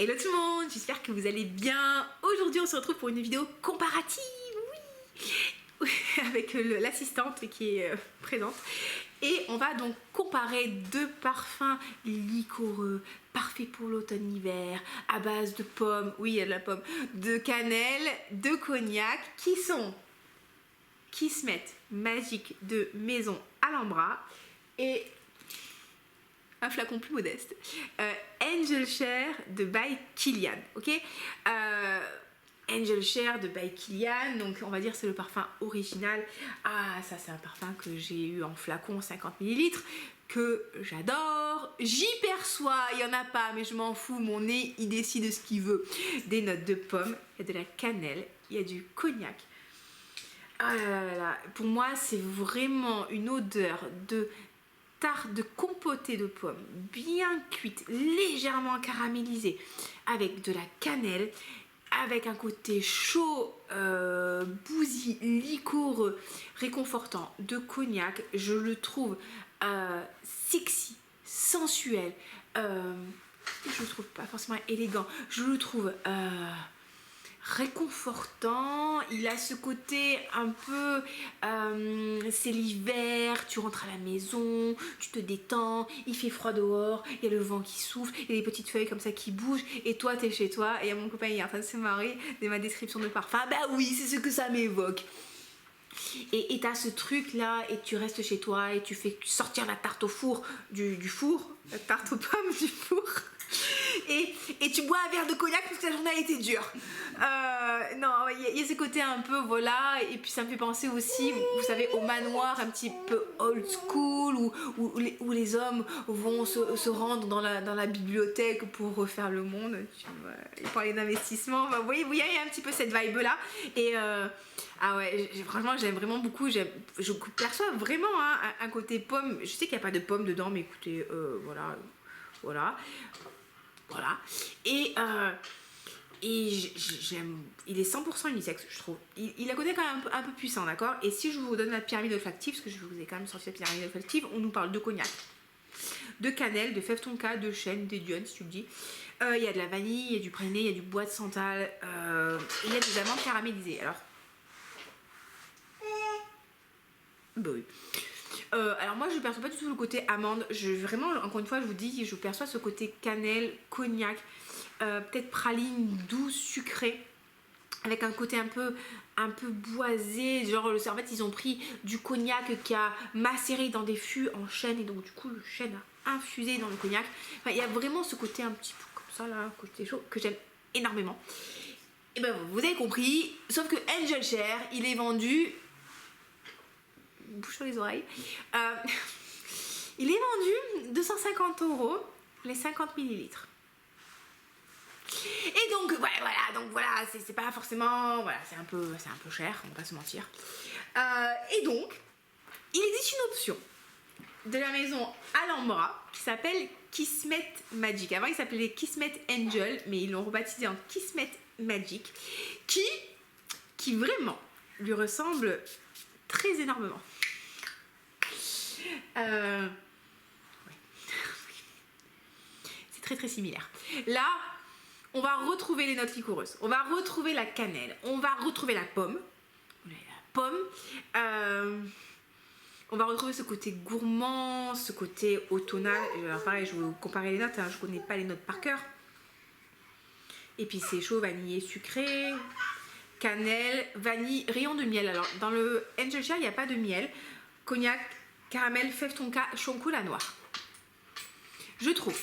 Hello tout le monde, j'espère que vous allez bien. Aujourd'hui on se retrouve pour une vidéo comparative, oui, avec l'assistante qui est présente. Et on va donc comparer deux parfums liquoreux, parfaits pour l'automne-hiver, à base de pommes, oui il y a de la pomme, de cannelle, de cognac, qui sont Kismet Magic de Maison Alhambra et un flacon plus modeste, Angel Share de by Kilian, ok. Angel Share de by Kilian, donc on va dire c'est le parfum original. Ah, ça c'est un parfum que j'ai eu en flacon 50 ml que j'adore. J'y perçois, il n'y en a pas mais je m'en fous, mon nez il décide de ce qu'il veut. Des notes de pomme, il y a de la cannelle, il y a du cognac. Ah là là là, pour moi c'est vraiment une odeur de tarte de compotée de pommes bien cuite, légèrement caramélisée, avec de la cannelle, avec un côté chaud, bousy, liquoreux, réconfortant, de cognac. Je le trouve sexy, sensuel, je le trouve pas forcément élégant, je le trouve réconfortant. Il a ce côté un peu c'est l'hiver, tu rentres à la maison, tu te détends, il fait froid dehors, il y a le vent qui souffle, il y a des petites feuilles comme ça qui bougent et toi t'es chez toi et il y a mon copain il est en train de se marrer de ma description de parfum. Bah oui, c'est ce que ça m'évoque. Et t'as ce truc là et tu restes chez toi et tu fais sortir la tarte au four du four, la tarte aux pommes du four. Et tu bois un verre de cognac parce que la journée a été dure. Non, il y a ce côté un peu, voilà. Et puis ça me fait penser aussi, vous savez, au manoir un petit peu old school où les hommes vont se rendre dans la bibliothèque pour refaire le monde. Et parler d'investissement. Bah, vous voyez, il y a un petit peu cette vibe là. Et ah ouais, franchement j'aime vraiment beaucoup. Je perçois vraiment un côté pomme. Je sais qu'il n'y a pas de pomme dedans, mais écoutez, voilà. Et j'aime, il est 100% unisexe, je trouve. Il a côté quand même un peu puissant, d'accord. Et si je vous donne la pyramide olfactive, parce que je vous ai quand même sorti la pyramide olfactive, on nous parle de cognac, de cannelle, de fève tonka, de chêne, d'édione, si tu le dis. Il y a de la vanille, il y a du praliné, il y a du bois de santal, et il y a des amandes caramélisées. Alors, bah oui. Alors moi je perçois pas du tout le côté amande, vraiment encore une fois je vous dis, je perçois ce côté cannelle, cognac, peut-être praline douce, sucrée, avec un côté un peu boisé, genre en fait ils ont pris du cognac qui a macéré dans des fûts en chêne et donc du coup le chêne a infusé dans le cognac. Enfin, il y a vraiment ce côté un petit peu comme ça là, côté chaud, que j'aime énormément. Et ben vous avez compris, sauf que Angel Share il est vendu, bouche sur les oreilles, il est vendu 250 € les 50 ml. Et donc voilà, c'est pas forcément, voilà, c'est un peu cher, on va pas se mentir. Et donc il existe une option de la maison Alhambra qui s'appelle Kismet Magic. Avant il s'appelait Kismet Angel, mais ils l'ont rebaptisé en Kismet Magic, qui vraiment lui ressemble très énormément. Ouais. C'est très similaire. Là on va retrouver les notes liquoreuses, on va retrouver la cannelle, on va retrouver la pomme, on va retrouver ce côté gourmand, ce côté automnal. Alors pareil, je vais vous comparer les notes, je connais pas les notes par cœur. Et puis c'est chaud, vanillé, sucré, cannelle, vanille, rayon de miel. Alors dans le Angel Share il n'y a pas de miel. Cognac, caramel, fève tonka, chocolat noir. Je trouve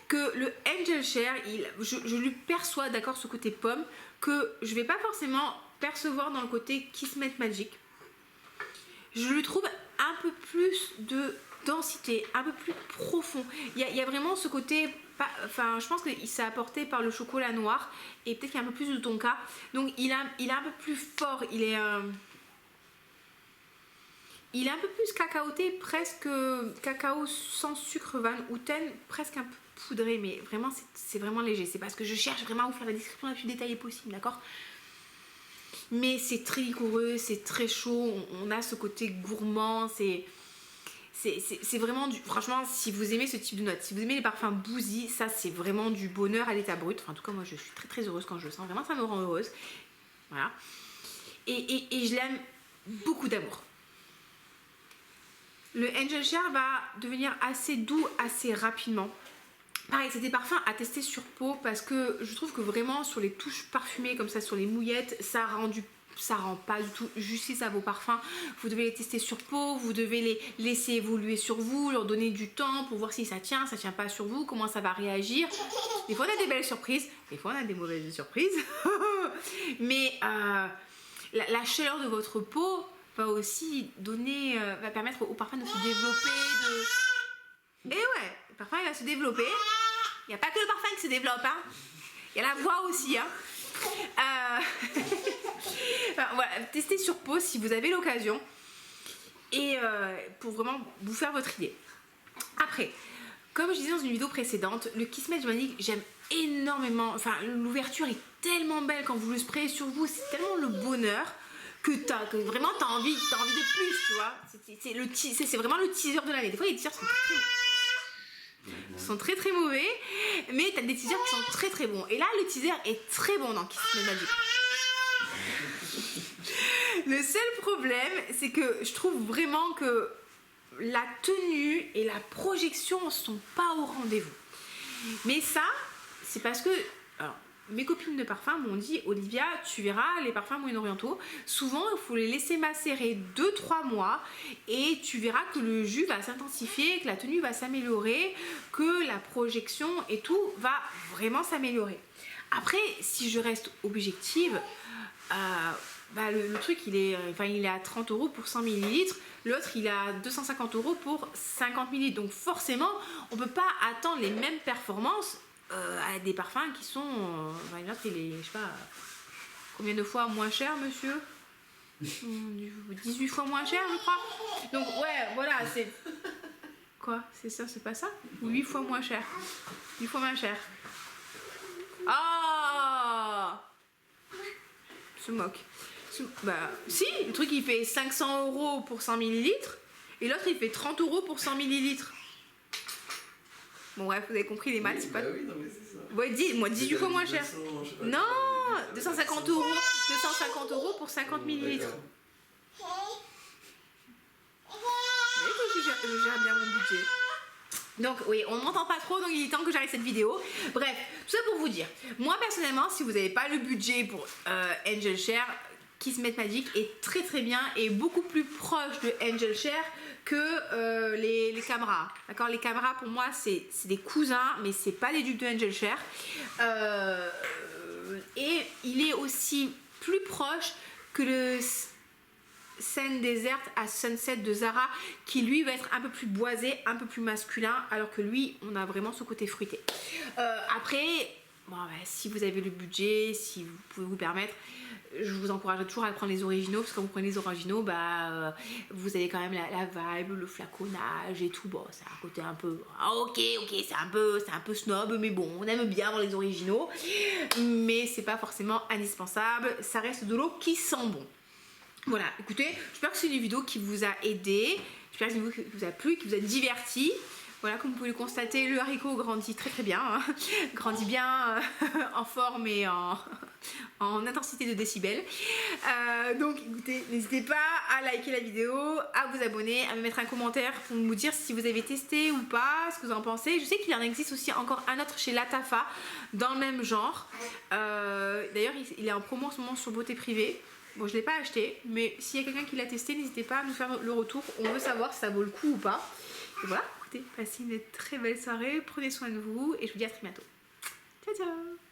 que le Angel Share, je lui perçois, d'accord, ce côté pomme que je vais pas forcément percevoir dans le côté Kismet Magic. Je lui trouve un peu plus de densité, un peu plus profond. Il y a vraiment ce côté, enfin je pense que s'est apporté par le chocolat noir et peut-être qu'il y a un peu plus de tonka. Donc il est un peu plus fort, il est un peu plus cacaoté, presque cacao sans sucre Van Houten, presque un peu poudré, mais vraiment c'est vraiment léger. C'est parce que je cherche vraiment à vous faire la description la plus détaillée possible, d'accord. Mais c'est très liquoreux, c'est très chaud, on a ce côté gourmand, c'est c'est vraiment du... Franchement, si vous aimez ce type de notes, si vous aimez les parfums Boozy, ça c'est vraiment du bonheur à l'état brut. Enfin, en tout cas, moi je suis très très heureuse quand je le sens. Vraiment, ça me rend heureuse. Voilà. Et je l'aime beaucoup d'amour. Le Angel Share va devenir assez doux assez rapidement. Pareil, c'est des parfums à tester sur peau parce que je trouve que vraiment sur les touches parfumées comme ça, sur les mouillettes, ça rend pas du tout justice à vos parfums. Vous devez les tester sur peau, vous devez les laisser évoluer sur vous, leur donner du temps pour voir si ça tient pas sur vous, comment ça va réagir. Des fois on a des belles surprises, des fois on a des mauvaises surprises. Mais la chaleur de votre peau va aussi donner, va permettre au parfum de se développer. Et ouais, le parfum il va se développer. Il n'y a pas que le parfum qui se développe, hein. Il y a la voix aussi, hein. Enfin, voilà, testez sur peau si vous avez l'occasion et pour vraiment vous faire votre idée. Après, comme je disais dans une vidéo précédente, le Kismet Magic, j'aime énormément. Enfin, l'ouverture est tellement belle quand vous le sprayez sur vous, c'est tellement le bonheur que vraiment t'as envie de plus, tu vois. C'est vraiment le teaser de l'année. Des fois, les teasers sont très très mauvais, mais t'as des teasers qui sont très très bons. Et là, le teaser est très bon dans Kismet Magic. Le seul problème, c'est que je trouve vraiment que la tenue et la projection sont pas au rendez-vous. Mais ça, c'est parce que... Alors, mes copines de parfum m'ont dit, Olivia, tu verras les parfums moyen-orientaux, souvent il faut les laisser macérer 2-3 mois et tu verras que le jus va s'intensifier, que la tenue va s'améliorer, que la projection et tout va vraiment s'améliorer. Après, si je reste objective, le truc il est à 30 € pour 100 ml, l'autre il est à 250 € pour 50 ml. Donc forcément, on ne peut pas attendre les mêmes performances à des parfums qui sont... l'autre il est, je sais pas, combien de fois moins cher, monsieur? 18 fois moins cher, je crois. Donc ouais, voilà, c'est... Quoi? C'est ça, c'est pas ça? 8 fois moins cher. 8 fois moins cher. Ah, se moque. Bah si, le truc il fait 500 € pour 100 ml et l'autre il fait 30 € pour 100 ml. Bon bref, vous avez compris les maths, c'est pas... Oui, non mais c'est ça. Ouais, moi 18 fois moins cher. Non, 250 € pour 50 ml. Vous voyez que je gère bien mon budget. Donc oui, on ne m'entend pas trop, donc il est temps que j'arrête cette vidéo. Bref, tout ça pour vous dire, moi personnellement, si vous n'avez pas le budget pour Angel Share, Kismet Magic est très très bien et beaucoup plus proche de Angel Share que les caméras. D'accord, les caméras pour moi c'est des cousins, mais c'est pas des dupes de Angel Share. Et il est aussi plus proche que le Scène Desert à Sunset de Zara, qui lui va être un peu plus boisé, un peu plus masculin, alors que lui on a vraiment ce côté fruité. Après bon, si vous avez le budget, si vous pouvez vous permettre, je vous encourage toujours à prendre les originaux, parce que quand vous prenez les originaux, vous avez quand même la vibe, le flaconnage et tout. Bon, c'est un côté un peu... ok, c'est un peu snob, mais bon, on aime bien avoir les originaux. Mais c'est pas forcément indispensable, ça reste de l'eau qui sent bon. Voilà, écoutez, j'espère que c'est une vidéo qui vous a aidé, j'espère que c'est une vidéo qui vous a plu, qui vous a diverti. Voilà, comme vous pouvez le constater, le haricot grandit très très bien, hein. Grandit bien en forme et en intensité de décibels. Donc écoutez, n'hésitez pas à liker la vidéo, à vous abonner, à me mettre un commentaire pour me dire si vous avez testé ou pas, ce que vous en pensez. Je sais qu'il en existe aussi encore un autre chez Latafa, dans le même genre. D'ailleurs, il est en promo en ce moment sur Beauté Privée. Bon, je ne l'ai pas acheté, mais s'il y a quelqu'un qui l'a testé, n'hésitez pas à nous faire le retour. On veut savoir si ça vaut le coup ou pas. Et voilà, écoutez, passez une très belle soirée, prenez soin de vous et je vous dis à très bientôt. Ciao ciao.